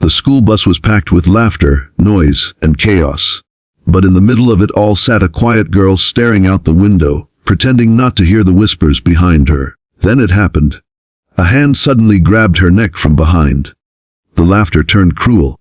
The school bus was packed with laughter, noise, and chaos. But in the middle of it all sat a quiet girl staring out the window, pretending not to hear the whispers behind her. Then it happened. A hand suddenly grabbed her neck from behind. The laughter turned cruel.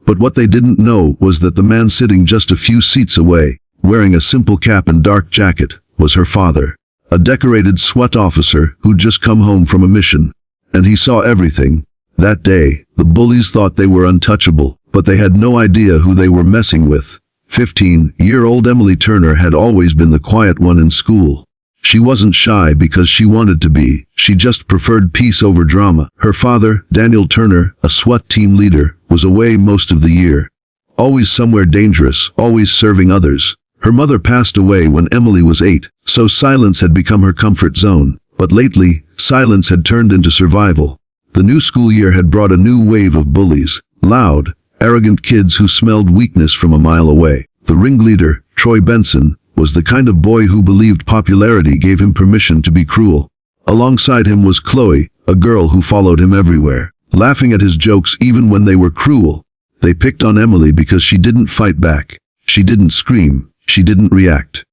But what they didn't know was that the man sitting just a few seats away, wearing a simple cap and dark jacket, was her father. A decorated SWAT officer who'd just come home from a mission. And he saw everything. That day, the bullies thought they were untouchable, but they had no idea who they were messing with. 15-year-old Emily Turner had always been the quiet one in school. She wasn't shy because she wanted to be, she just preferred peace over drama. Her father, Daniel Turner, a SWAT team leader, was away most of the year. Always somewhere dangerous, always serving others. Her mother passed away when Emily was 8, so silence had become her comfort zone. But lately, silence had turned into survival. The new school year had brought a new wave of bullies, loud, arrogant kids who smelled weakness from a mile away. The ringleader, Troy Benson, was the kind of boy who believed popularity gave him permission to be cruel. Alongside him was Chloe, a girl who followed him everywhere, laughing at his jokes even when they were cruel. They picked on Emily because she didn't fight back. She didn't scream. She didn't react.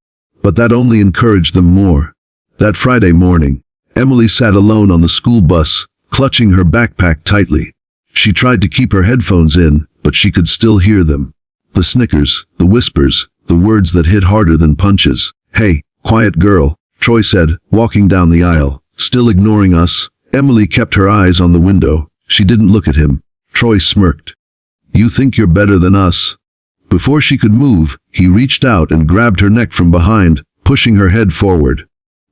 But that only encouraged them more. That Friday morning, Emily sat alone on the school bus, clutching her backpack tightly. She tried to keep her headphones in, but she could still hear them. The snickers, the whispers, the words that hit harder than punches. "Hey, quiet girl," Troy said, walking down the aisle. Still ignoring us, Emily kept her eyes on the window. She didn't look at him. Troy smirked. "You think you're better than us?" Before she could move, he reached out and grabbed her neck from behind, pushing her head forward.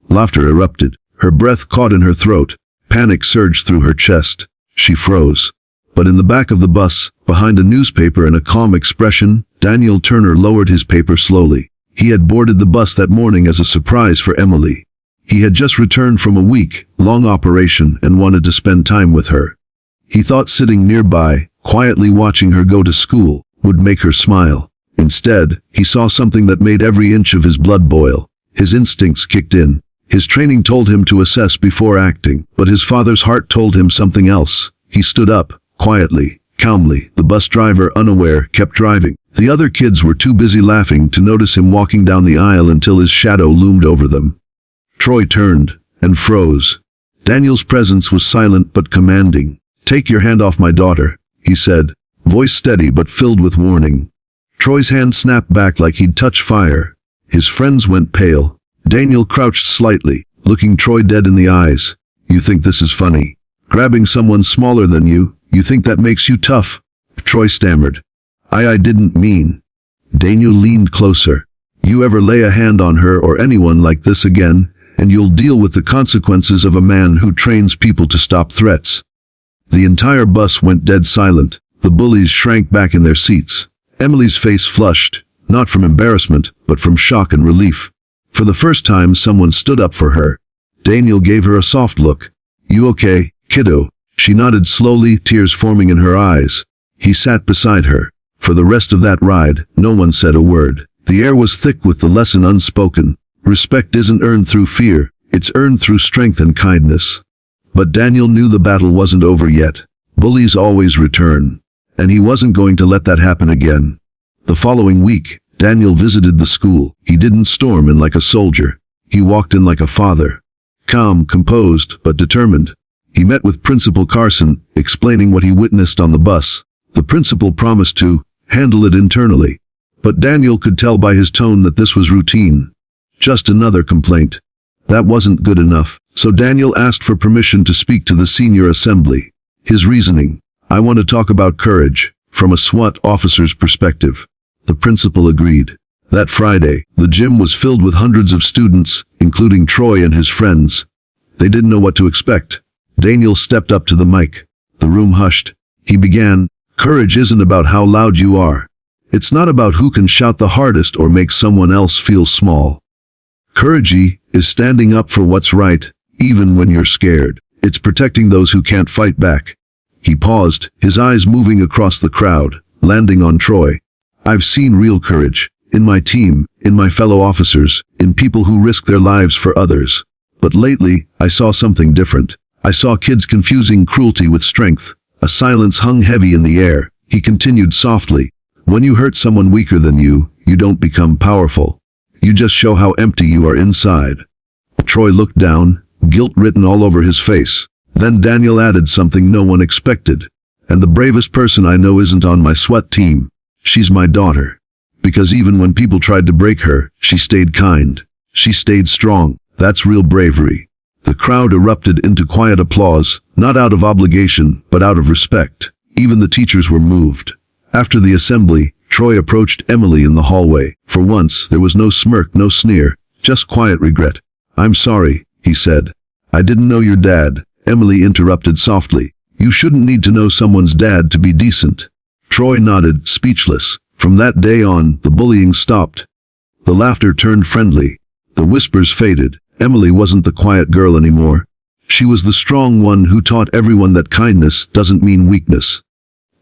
Laughter erupted. Her breath caught in her throat. Panic surged through her chest. She froze. But in the back of the bus, behind a newspaper and a calm expression, Daniel Turner lowered his paper slowly. He had boarded the bus that morning as a surprise for Emily. He had just returned from a week-long operation and wanted to spend time with her. He thought sitting nearby, quietly watching her go to school, would make her smile. Instead, he saw something that made every inch of his blood boil. His instincts kicked in. His training told him to assess before acting, but his father's heart told him something else. He stood up, quietly, calmly. The bus driver, unaware, kept driving. The other kids were too busy laughing to notice him walking down the aisle until his shadow loomed over them. Troy turned and froze. Daniel's presence was silent but commanding. "Take your hand off my daughter," he said, voice steady but filled with warning. Troy's hand snapped back like he'd touched fire. His friends went pale. Daniel crouched slightly, looking Troy dead in the eyes. "You think this is funny? Grabbing someone smaller than you think that makes you tough?" Troy stammered. I didn't mean." Daniel leaned closer. "You ever lay a hand on her or anyone like this again, and you'll deal with the consequences of a man who trains people to stop threats." The entire bus went dead silent. The bullies shrank back in their seats. Emily's face flushed, not from embarrassment, but from shock and relief. For the first time, someone stood up for her. Daniel gave her a soft look. "You okay, kiddo?" She nodded slowly, tears forming in her eyes. He sat beside her. For the rest of that ride, no one said a word. The air was thick with the lesson unspoken. Respect isn't earned through fear, it's earned through strength and kindness. But Daniel knew the battle wasn't over yet. Bullies always return. And he wasn't going to let that happen again. The following week, Daniel visited the school. He didn't storm in like a soldier. He walked in like a father. Calm, composed, but determined. He met with Principal Carson, explaining what he witnessed on the bus. The principal promised to handle it internally. But Daniel could tell by his tone that this was routine. Just another complaint. That wasn't good enough, so Daniel asked for permission to speak to the senior assembly. His reasoning: "I want to talk about courage, from a SWAT officer's perspective." The principal agreed. That Friday, the gym was filled with hundreds of students, including Troy and his friends. They didn't know what to expect. Daniel stepped up to the mic. The room hushed. He began, "Courage isn't about how loud you are. It's not about who can shout the hardest or make someone else feel small. Courage is standing up for what's right, even when you're scared. It's protecting those who can't fight back." He paused, his eyes moving across the crowd, landing on Troy. "I've seen real courage. In my team, in my fellow officers, in people who risk their lives for others. But lately, I saw something different. I saw kids confusing cruelty with strength, A silence hung heavy in the air. He continued softly, "When you hurt someone weaker than you, you don't become powerful. You just show how empty you are inside." Troy looked down, guilt written all over his face. Then Daniel added something no one expected. "And the bravest person I know isn't on my SWAT team. She's my daughter. Because even when people tried to break her, she stayed kind. She stayed strong. That's real bravery." The crowd erupted into quiet applause, not out of obligation, but out of respect. Even the teachers were moved. After the assembly, Troy approached Emily in the hallway. For once, there was no smirk, no sneer, just quiet regret. "I'm sorry," he said. "I didn't know your dad." Emily interrupted softly. "You shouldn't need to know someone's dad to be decent." Troy nodded, speechless. From that day on, the bullying stopped. The laughter turned friendly. The whispers faded. Emily wasn't the quiet girl anymore. She was the strong one who taught everyone that kindness doesn't mean weakness.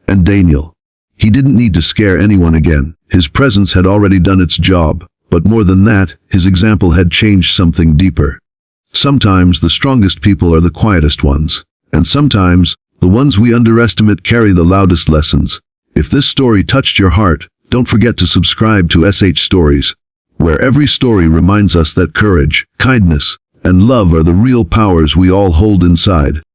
And Daniel. He didn't need to scare anyone again. His presence had already done its job. But more than that, his example had changed something deeper. Sometimes the strongest people are the quietest ones. And sometimes, the ones we underestimate carry the loudest lessons. If this story touched your heart, don't forget to subscribe to SH Stories, where every story reminds us that courage, kindness, and love are the real powers we all hold inside.